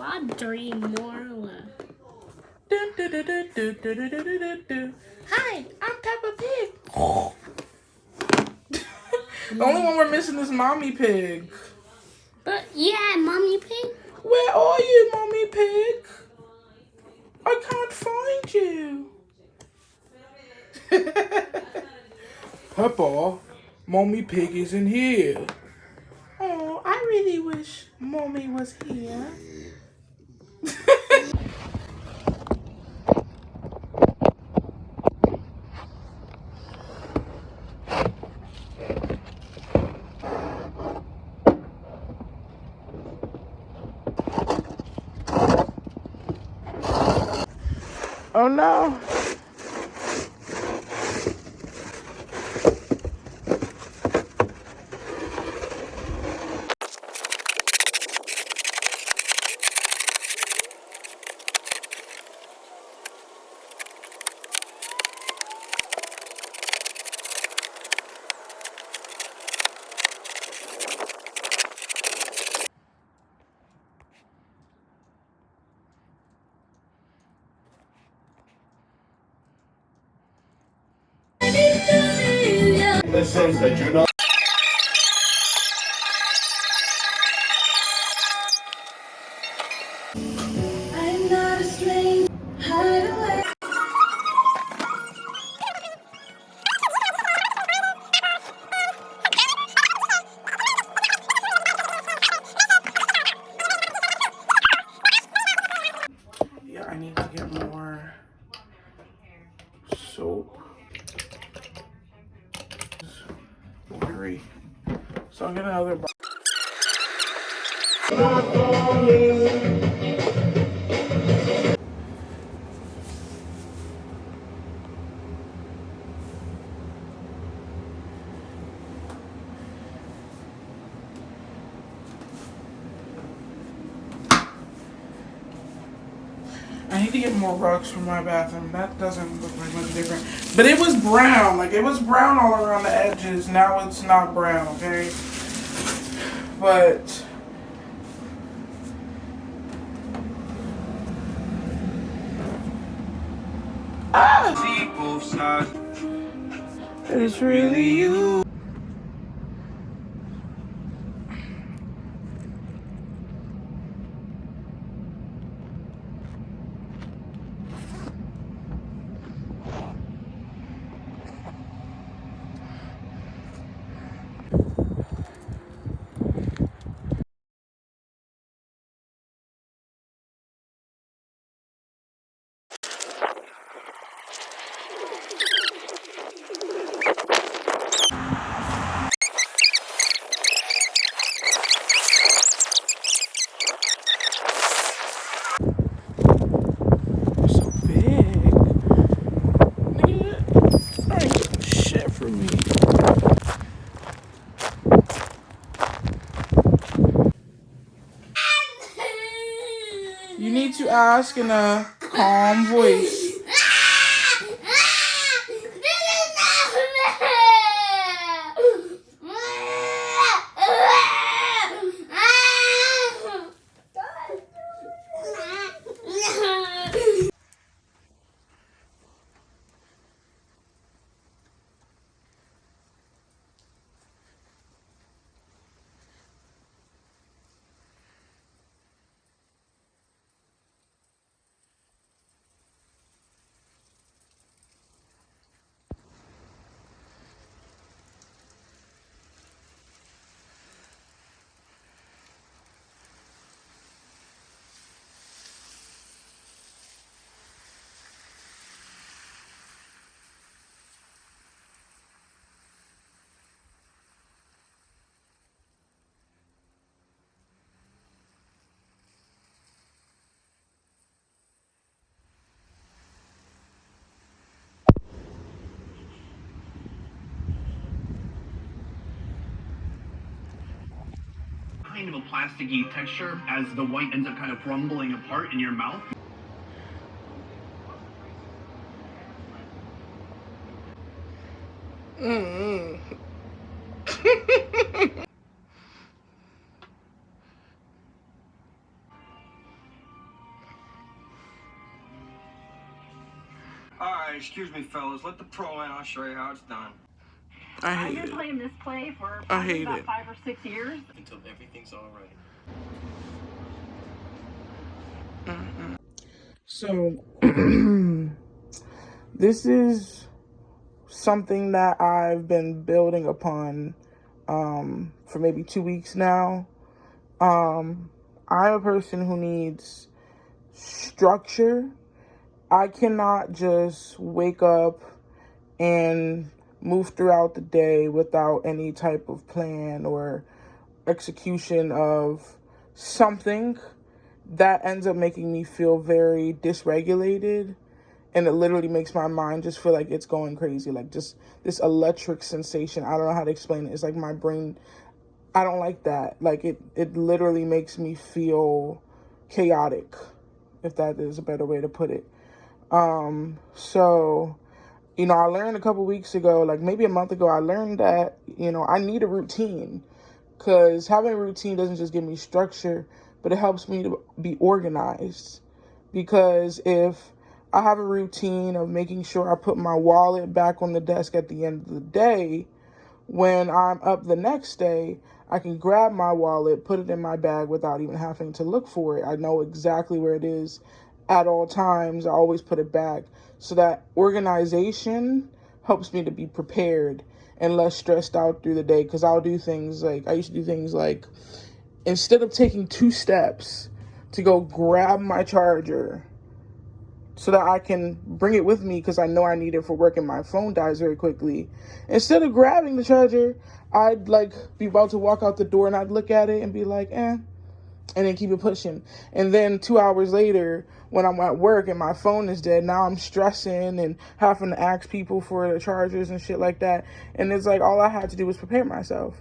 I dream more left. Hi, I'm Peppa Pig. The only one we're missing is Mommy Pig. But yeah, Mommy Pig. Where are you, Mommy Pig? I can't find you. Peppa, Mommy Pig isn't here. Oh, I really wish Mommy was here. Oh no. In the sense that you're not. I'm not a stranger. Hide away. Yeah, I need to get more soap. Watery. So I'll get another box. I need to get more rugs for my bathroom. That doesn't look like much different. But it was brown. Like, it was brown all around the edges. Now it's not brown, okay? But See both sides. it's really you. So big. Nigga, that ain't doing shit for me. You need to ask in a calm voice. Kind of a plasticky texture as the white ends up kind of crumbling apart in your mouth. Alright, excuse me, fellas. Let the pro in. I'll show you how it's done. I I've hate been it. playing this play for I probably hate about it. 5 or 6 years. Until everything's alright. So, this is something that I've been building upon for maybe 2 weeks now. I'm a person who needs structure. I cannot just wake up and move throughout the day without any type of plan or execution of something. That ends up making me feel very dysregulated, and it literally makes my mind just feel like it's going crazy, like just this electric sensation. I don't know how to explain it. It's like my brain, I don't like that. Like it literally makes me feel chaotic, if that is a better way to put it. So, I learned a couple weeks ago, like maybe a month ago, I learned that, I need a routine, because having a routine doesn't just give me structure, but it helps me to be organized. Because if I have a routine of making sure I put my wallet back on the desk at the end of the day, when I'm up the next day, I can grab my wallet, put it in my bag without even having to look for it. I know exactly where it is at all times. I always put it back. So that organization helps me to be prepared and less stressed out through the day. Because I used to do things like, instead of taking 2 steps to go grab my charger so that I can bring it with me because I know I need it for work and my phone dies very quickly, instead of grabbing the charger, I'd be about to walk out the door and I'd look at it and be like, and then keep it pushing. And then 2 hours later, when I'm at work and my phone is dead, now I'm stressing and having to ask people for the chargers and shit like that. And it's like, all I had to do was prepare myself.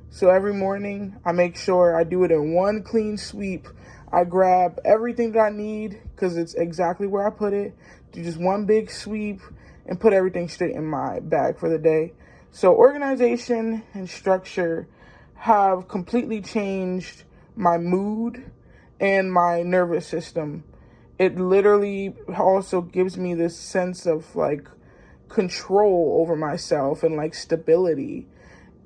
So every morning, I make sure I do it in one clean sweep. I grab everything that I need because it's exactly where I put it. Do just one big sweep and put everything straight in my bag for the day. So organization and structure have completely changed my mood and my nervous system. It literally also gives me this sense of control over myself and stability.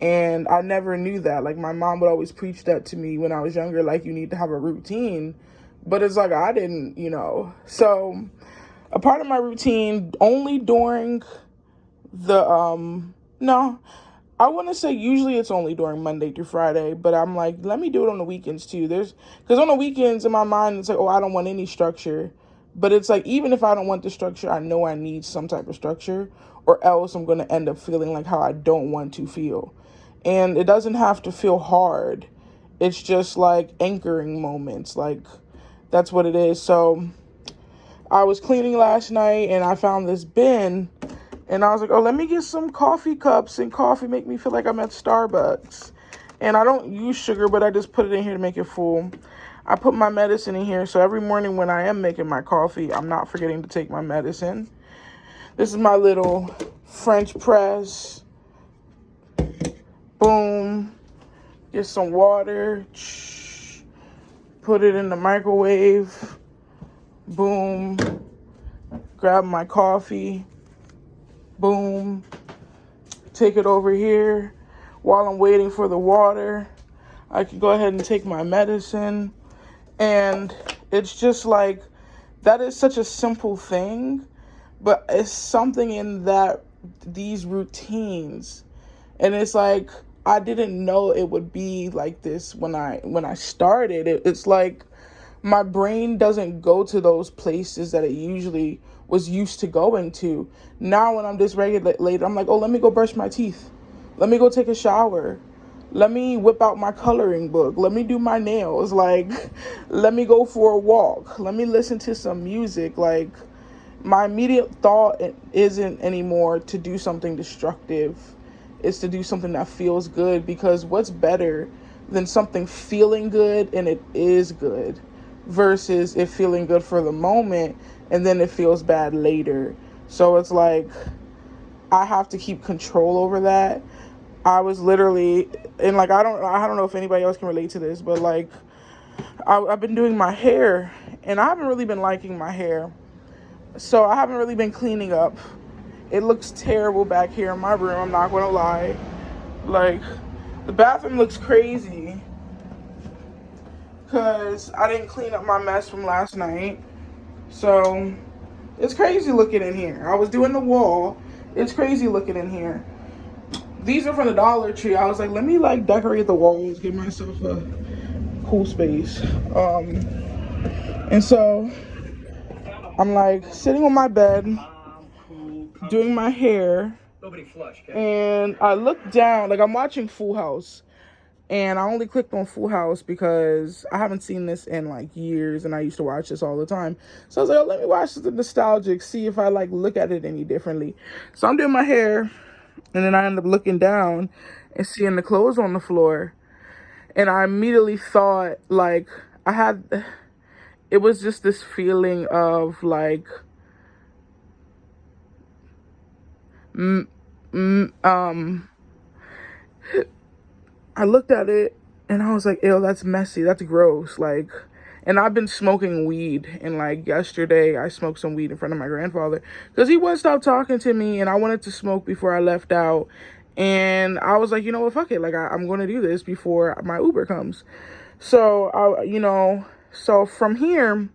And I never knew that. My mom would always preach that to me when I was younger, you need to have a routine. But it's I didn't, So a part of my routine only during the, no, I want to say usually it's only during Monday through Friday, but I'm let me do it on the weekends too. Because on the weekends in my mind, it's I don't want any structure. But it's even if I don't want the structure, I know I need some type of structure, or else I'm going to end up feeling like how I don't want to feel. And it doesn't have to feel hard. It's just anchoring moments. That's what it is. So I was cleaning last night and I found this bin. And I was like, oh, let me get some coffee cups and coffee make me feel like I'm at Starbucks. And I don't use sugar, but I just put it in here to make it full. I put my medicine in here. So every morning when I am making my coffee, I'm not forgetting to take my medicine. This is my little French press. Boom. Get some water. Put it in the microwave. Boom. Grab my coffee. Boom. Take it over here. While I'm waiting for the water, I can go ahead and take my medicine. And it's just that is such a simple thing, but it's something in these routines. And it's I didn't know it would be like this when I started. It's my brain doesn't go to those places that it usually was used to going to. Now when I'm dysregulated, I'm oh, let me go brush my teeth. Let me go take a shower. Let me whip out my coloring book. Let me do my nails. Let me go for a walk. Let me listen to some music. My immediate thought isn't anymore to do something destructive. It's to do something that feels good, because what's better than something feeling good and it is good versus it feeling good for the moment and then it feels bad later. So it's I have to keep control over that. I was literally, and I don't know if anybody else can relate to this, but I've been doing my hair and I haven't really been liking my hair. So I haven't really been cleaning up. It looks terrible back here in my room, I'm not gonna lie. Like, the bathroom looks crazy because I didn't clean up my mess from last night. So it's crazy looking in here. I was doing the wall. It's crazy looking in here. These are from the Dollar Tree. I was like, let me like decorate the walls, give myself a cool space. And so I'm like sitting on my bed, doing my hair, Nobody flush, okay? and I look down, like I'm watching Full House. And I only clicked on Full House because I haven't seen this in like years and I used to watch this all the time. So I was like, oh, let me watch the nostalgic, see if I like look at it any differently. So I'm doing my hair and then I end up looking down and seeing the clothes on the floor. And I immediately thought like it was just this feeling of like, I looked at it and I was like, ew, that's messy. That's gross. Like, and I've been smoking weed. And like yesterday, I smoked some weed in front of my grandfather because he wouldn't stop talking to me. And I wanted to smoke before I left out. And I was like, you know what, fuck it. Like, I'm going to do this before my Uber comes. So, so from here,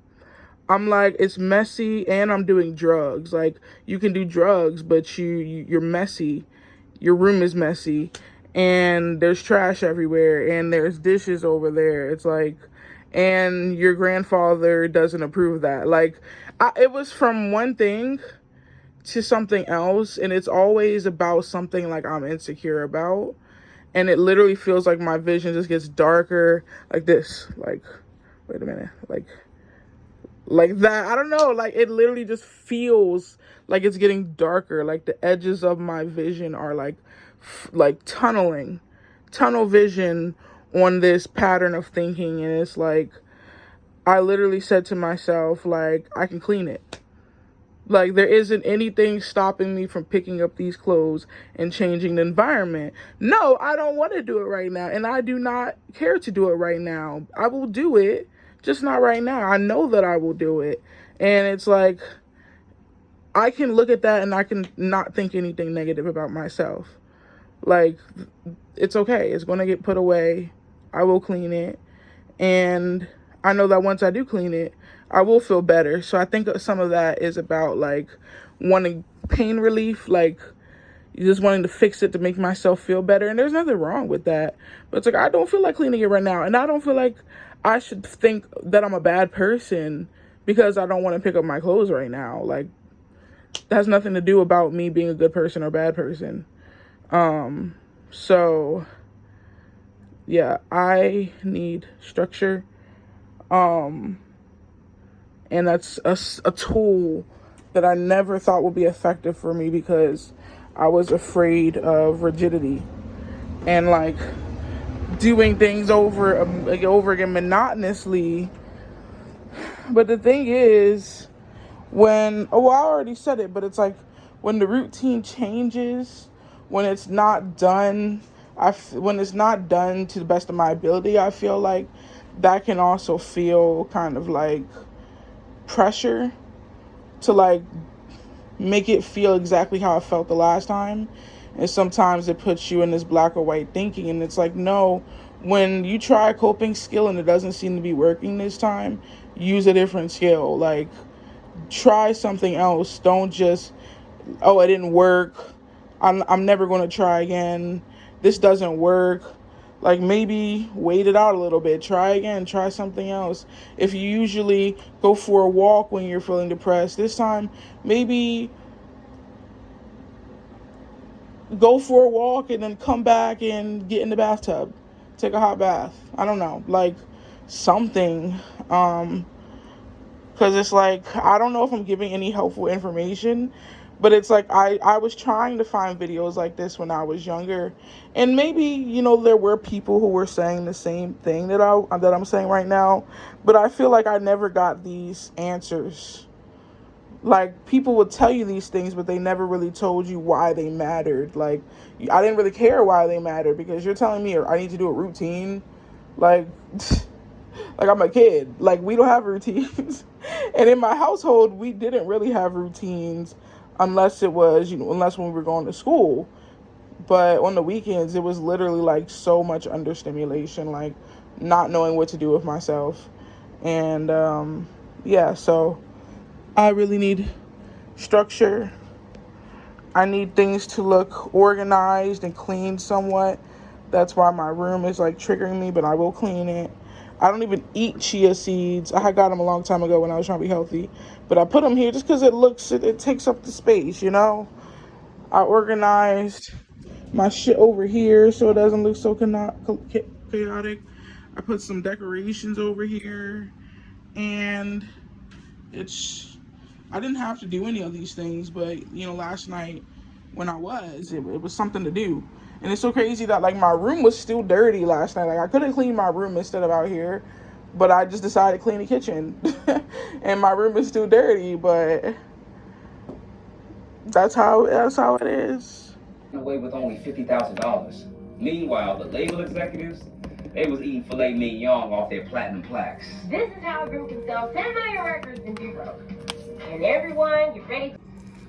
I'm like, it's messy and I'm doing drugs. Like, you can do drugs, but you're messy. Your room is messy and there's trash everywhere and there's dishes over there. It's like, and your grandfather doesn't approve of that. Like, it was from one thing to something else, and it's always about something like I'm insecure about. And it literally feels like my vision just gets darker like this. Like, wait a minute. Like that. I don't know. Like, it literally just feels like it's getting darker. Like, the edges of my vision are like tunnel vision on this pattern of thinking. And it's like, I literally said to myself, like, I can clean it. Like, there isn't anything stopping me from picking up these clothes and changing the environment. No, I don't want to do it right now. And I do not care to do it right now. I will do it, just not right now. I know that I will do it. And it's like, I can look at that and I can not think anything negative about myself. Like, it's okay. It's going to get put away. I will clean it. And I know that once I do clean it, I will feel better. So I think some of that is about like wanting pain relief, like just wanting to fix it to make myself feel better. And there's nothing wrong with that. But it's like, I don't feel like cleaning it right now. And I don't feel like I should think that I'm a bad person because I don't want to pick up my clothes right now. Like, that has nothing to do about me being a good person or bad person. So yeah, I need structure. And that's a tool that I never thought would be effective for me because I was afraid of rigidity and like doing things over again monotonously. But the thing is, I already said it, but it's like when the routine changes, when it's not done, when it's not done to the best of my ability, I feel like that can also feel kind of like pressure to like make it feel exactly how I felt the last time. And sometimes it puts you in this black or white thinking, and it's like, no, when you try a coping skill and it doesn't seem to be working this time, use a different skill. Like, try something else. Don't just, oh, it didn't work, I'm never going to try again, this doesn't work. Like, maybe wait it out a little bit. Try again. Try something else. If you usually go for a walk when you're feeling depressed, this time, maybe go for a walk and then come back and get in the bathtub. Take a hot bath. I don't know. Like, something. Because it's like, I don't know if I'm giving any helpful information. But it's like, I was trying to find videos like this when I was younger. And maybe, there were people who were saying the same thing that I'm saying right now. But I feel like I never got these answers. Like, people would tell you these things, but they never really told you why they mattered. Like, I didn't really care why they mattered because you're telling me I need to do a routine. Like, like I'm a kid. Like, we don't have routines. And in my household, we didn't really have routines unless it was, unless when we were going to school. But on the weekends, it was literally like so much understimulation, like not knowing what to do with myself. And yeah, so I really need structure. I need things to look organized and clean somewhat. That's why my room is like triggering me, but I will clean it. I don't even eat chia seeds. I had got them a long time ago when I was trying to be healthy, but I put them here just because it takes up the space, I organized my shit over here so it doesn't look so chaotic. I put some decorations over here, and I didn't have to do any of these things, but last night when it was something to do. And it's so crazy that like my room was still dirty last night. Like I could have cleaned my room instead of out here, but I just decided to clean the kitchen. And my room is still dirty, but that's how it is. Away with only $50,000. Meanwhile, the label executives, they was eating filet mignon off their platinum plaques. This is how a group can sell 10 million records and be broke. And everyone, get ready.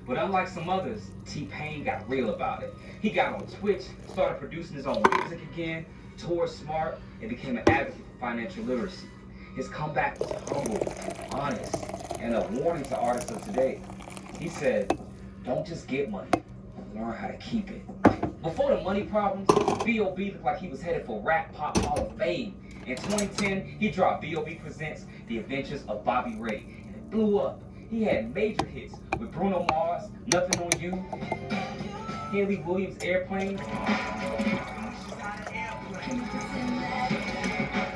But unlike some others, T-Pain got real about it. He got on Twitch, started producing his own music again, toured smart, and became an advocate for financial literacy. His comeback was humble, honest, and a warning to artists of today. He said, don't just get money, learn how to keep it. Before the money problems, B.O.B. looked like he was headed for Rap Pop Hall of Fame. In 2010, he dropped B.O.B. Presents The Adventures of Bobby Ray, and it blew up. He had major hits with Bruno Mars, Nothing on You, Haley Williams' Airplane,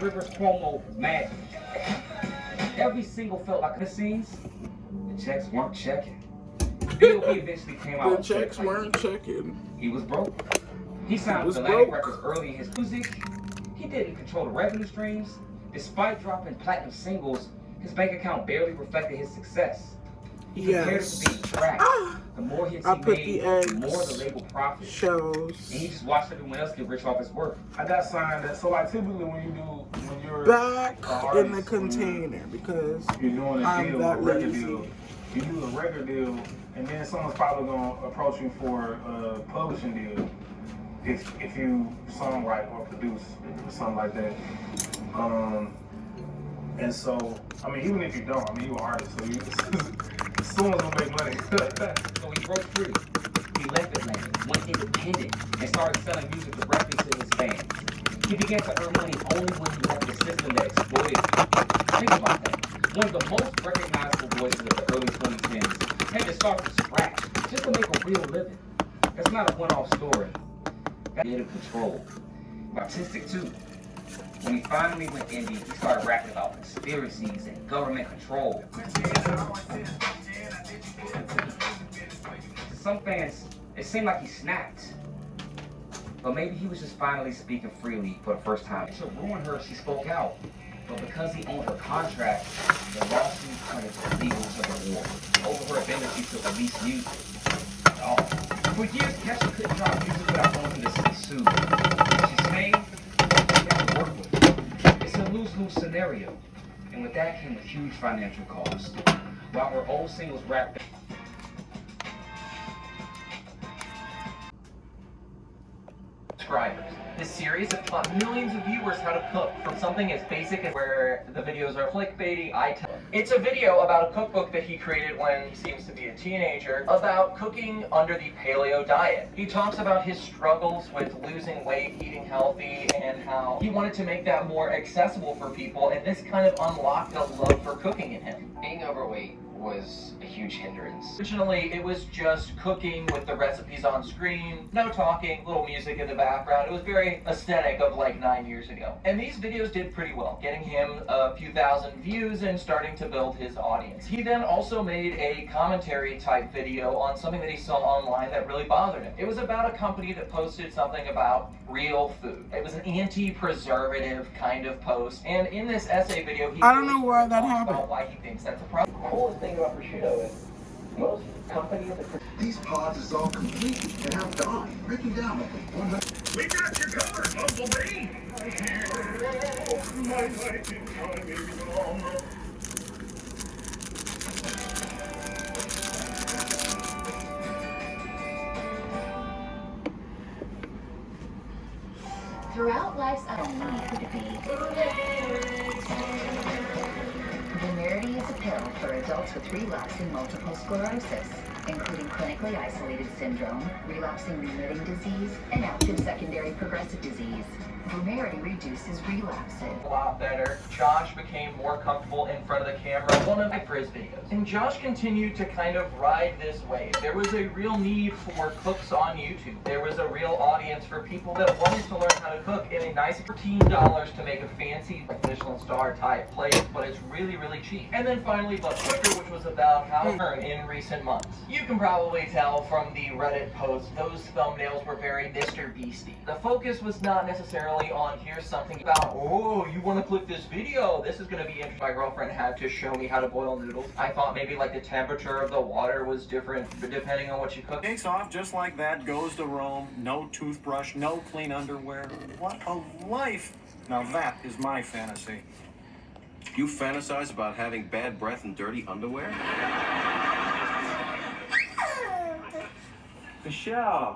Rivers Cuomo, Mad. Every single felt like the scenes. The checks weren't checking. B.O.B. eventually came out. The checks weren't checking. He was broke. He signed with Atlantic Records early in his music. He didn't control the revenue streams. Despite dropping platinum singles, his bank account barely reflected his success. He compared it to being trapped. The more hits he made, the more the label profit. Shows. And he just watched everyone else get rich off his work. I got signed that. So like typically when you're back in the container, because you're doing a I'm deal, that a record lazy. deal. You do a record deal, and then someone's probably gonna approach you for a publishing deal. If you songwrite or produce or something like that. And so, I mean, even if you don't, I mean, you're an artist, so someone's gonna make money. So he broke free. He left Atlanta, went independent, and started selling music directly to his fans. He began to earn money only when he left the system that exploited him. Think about that. One of the most recognizable voices of the early 2010s had to start from scratch just to make a real living. That's not a one-off story. That's creative control. Artistic too. When he finally went indie, he started rapping about conspiracies and government control. To some fans, it seemed like he snapped. But maybe he was just finally speaking freely for the first time. To ruin her, she spoke out. But because he owned her contract, the lawsuit turned into legal civil war over her ability to release music. Oh. For years, Kesha couldn't drop music without going to the city sued. She stayed, she had to work with it. It's a lose-lose scenario. And with that came a huge financial cost. While her old singles wrapped subscribers. This series has taught millions of viewers how to cook, from something as basic as where the videos are clickbaity. It's a video about a cookbook that he created when he seems to be a teenager about cooking under the paleo diet. He talks about his struggles with losing weight, eating healthy, and how he wanted to make that more accessible for people, and this kind of unlocked a love for cooking in him. Being overweight was a huge hindrance. Originally, it was just cooking with the recipes on screen, no talking, little music in the background. It was very aesthetic of like 9 years ago. And these videos did pretty well, getting him a few thousand views and starting to build his audience. He then also made a commentary type video on something that he saw online that really bothered him. It was about a company that posted something about real food. It was an anti-preservative kind of post. And in this essay video, he I don't know why that happened. about why he thinks that's a problem. The coolest thing about prosciutto is most companies that these pods is all complete and have done. Breaking down with them. We got you covered, Bumblebee! lives I don't need her to be. Vumerity is a pill for adults with relapsing multiple sclerosis, including clinically isolated syndrome, relapsing remitting disease, and active secondary progressive disease. Vumerity reduces relapses. A lot better. Josh became more comfortable in front of the camera. One of my first videos. And Josh continued to kind of ride this wave. There was a real need for cooks on YouTube. There was a real audience for people that wanted to learn how to cook in a nice $14 to make a fancy like Michelin star type plate, but it's really, really cheap. And then finally, But Quicker, which was about how to learn in recent months. You can probably tell from the Reddit posts, those thumbnails were very Mr. Beastie. The focus was not necessarily on here's something about, oh, you want to click this video, this is going to be interesting. My girlfriend had to show me how to boil noodles. I thought maybe like the temperature of the water was different depending on what you cook. Takes off just like that, goes to Rome, no toothbrush, no clean underwear. What a life! Now that is my fantasy. You fantasize about having bad breath and dirty underwear? Michelle.